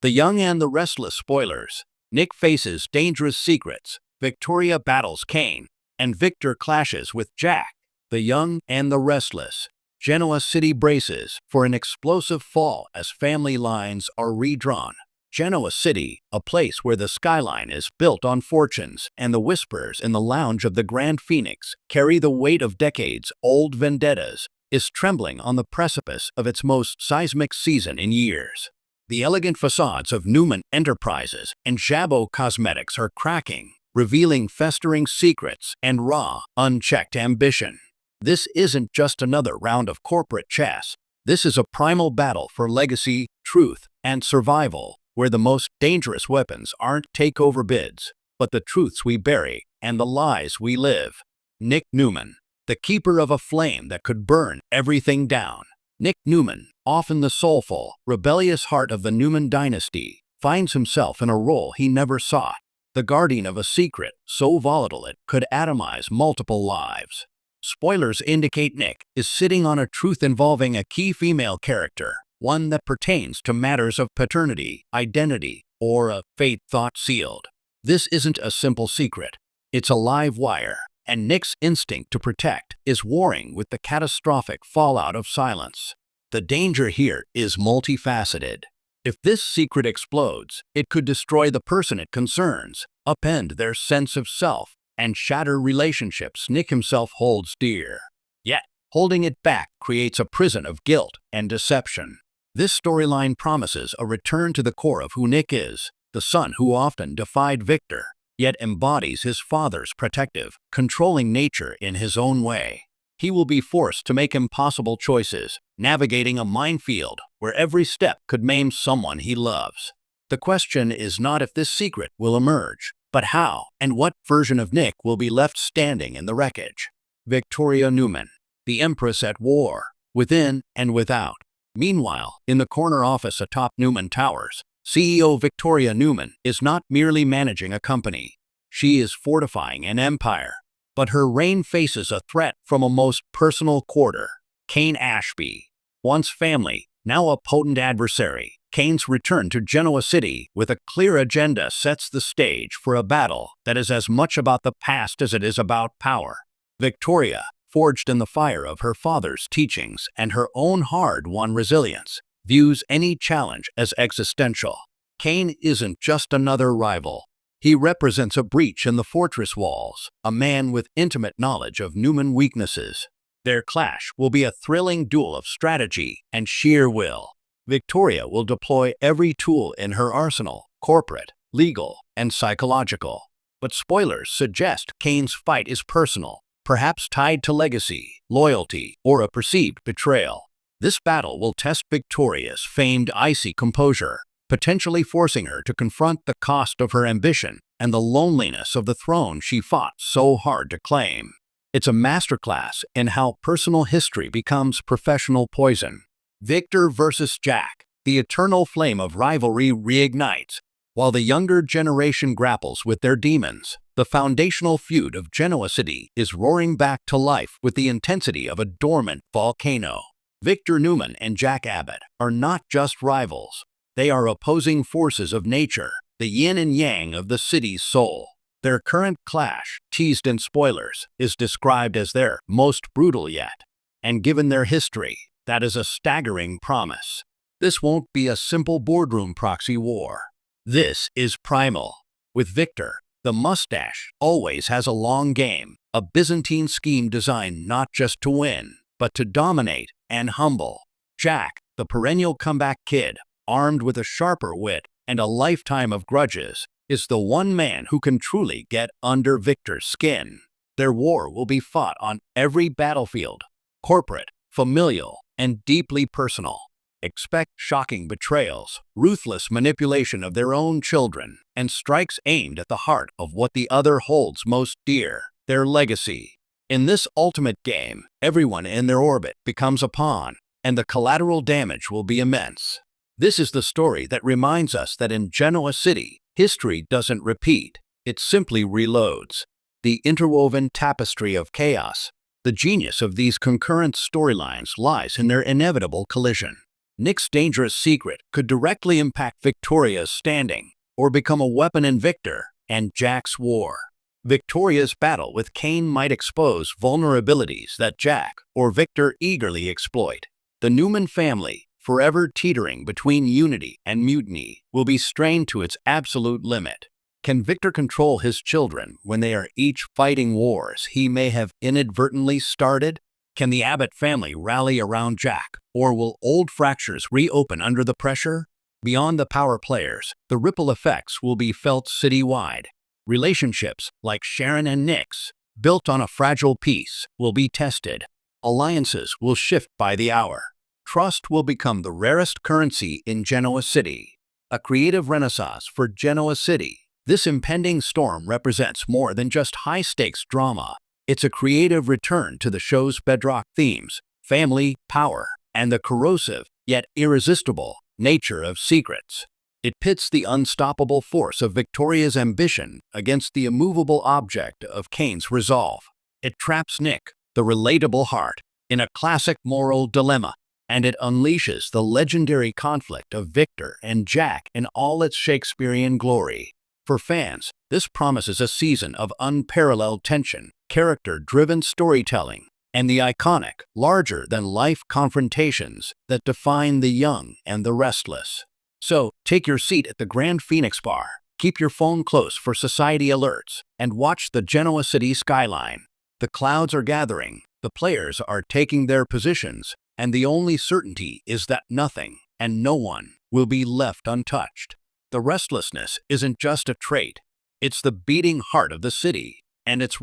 The Young and the Restless spoilers. Nick faces dangerous secrets. Victoria battles Kane, and Victor clashes with Jack. The Young and the Restless. Genoa City braces for an explosive fall as family lines are redrawn. Genoa City, a place where the skyline is built on fortunes and the whispers in the lounge of the Grand Phoenix carry the weight of decades-old vendettas, is trembling on the precipice of its most seismic season in years. The elegant facades of Newman Enterprises and Jabot Cosmetics are cracking, revealing festering secrets and raw, unchecked ambition. This isn't just another round of corporate chess. This is a primal battle for legacy, truth, and survival, where the most dangerous weapons aren't takeover bids, but the truths we bury and the lies we live. Nick Newman, the keeper of a flame that could burn everything down. Nick Newman, often the soulful, rebellious heart of the Newman dynasty, finds himself in a role he never sought, the guardian of a secret so volatile it could atomize multiple lives. Spoilers indicate Nick is sitting on a truth involving a key female character, one that pertains to matters of paternity, identity, or a fate thought sealed. This isn't a simple secret. It's a live wire, and Nick's instinct to protect is warring with the catastrophic fallout of silence. The danger here is multifaceted. If this secret explodes, it could destroy the person it concerns, upend their sense of self, and shatter relationships Nick himself holds dear. Yet, holding it back creates a prison of guilt and deception. This storyline promises a return to the core of who Nick is, the son who often defied Victor, yet embodies his father's protective, controlling nature in his own way. He will be forced to make impossible choices, navigating a minefield where every step could maim someone he loves. The question is not if this secret will emerge, but how and what version of Nick will be left standing in the wreckage. Victoria Newman, the Empress at war, within and without. Meanwhile, in the corner office atop Newman Towers, CEO Victoria Newman is not merely managing a company. She is fortifying an empire. But her reign faces a threat from a most personal quarter, Kane Ashby. Once family, now a potent adversary, Kane's return to Genoa City with a clear agenda sets the stage for a battle that is as much about the past as it is about power. Victoria, forged in the fire of her father's teachings and her own hard-won resilience, views any challenge as existential. Kane isn't just another rival. He represents a breach in the fortress walls, a man with intimate knowledge of Newman weaknesses. Their clash will be a thrilling duel of strategy and sheer will. Victoria will deploy every tool in her arsenal, corporate, legal, and psychological. But spoilers suggest Kane's fight is personal, perhaps tied to legacy, loyalty, or a perceived betrayal. This battle will test Victoria's famed icy composure, potentially forcing her to confront the cost of her ambition and the loneliness of the throne she fought so hard to claim. It's a masterclass in how personal history becomes professional poison. Victor versus Jack, the eternal flame of rivalry reignites. While the younger generation grapples with their demons, the foundational feud of Genoa City is roaring back to life with the intensity of a dormant volcano. Victor Newman and Jack Abbott are not just rivals. They are opposing forces of nature, the yin and yang of the city's soul. Their current clash, teased in spoilers, is described as their most brutal yet. And given their history, that is a staggering promise. This won't be a simple boardroom proxy war. This is primal. With Victor, the mustache always has a long game, a Byzantine scheme designed not just to win, but to dominate and humble. Jack, the perennial comeback kid, armed with a sharper wit and a lifetime of grudges, is the one man who can truly get under Victor's skin. Their war will be fought on every battlefield, corporate, familial, and deeply personal. Expect shocking betrayals, ruthless manipulation of their own children, and strikes aimed at the heart of what the other holds most dear, their legacy. In this ultimate game, everyone in their orbit becomes a pawn, and the collateral damage will be immense. This is the story that reminds us that in Genoa City, history doesn't repeat, it simply reloads. The interwoven tapestry of chaos, the genius of these concurrent storylines lies in their inevitable collision. Nick's dangerous secret could directly impact Victoria's standing, or become a weapon in Victor and Jack's war. Victoria's battle with Kane might expose vulnerabilities that Jack or Victor eagerly exploit. The Newman family, forever teetering between unity and mutiny, will be strained to its absolute limit. Can Victor control his children when they are each fighting wars he may have inadvertently started? Can the Abbott family rally around Jack, or will old fractures reopen under the pressure? Beyond the power players, the ripple effects will be felt citywide. Relationships, like Sharon and Nick's, built on a fragile peace, will be tested. Alliances will shift by the hour. Trust will become the rarest currency in Genoa City. A creative renaissance for Genoa City. This impending storm represents more than just high-stakes drama. It's a creative return to the show's bedrock themes: family, power, and the corrosive, yet irresistible, nature of secrets. It pits the unstoppable force of Victoria's ambition against the immovable object of Kane's resolve. It traps Nick, the relatable heart, in a classic moral dilemma, and it unleashes the legendary conflict of Victor and Jack in all its Shakespearean glory. For fans, this promises a season of unparalleled tension, character-driven storytelling, and the iconic, larger-than-life confrontations that define The Young and the Restless. So, take your seat at the Grand Phoenix Bar, keep your phone close for society alerts, and watch the Genoa City skyline. The clouds are gathering, the players are taking their positions, and the only certainty is that nothing, and no one, will be left untouched. The restlessness isn't just a trait, it's the beating heart of the city, and its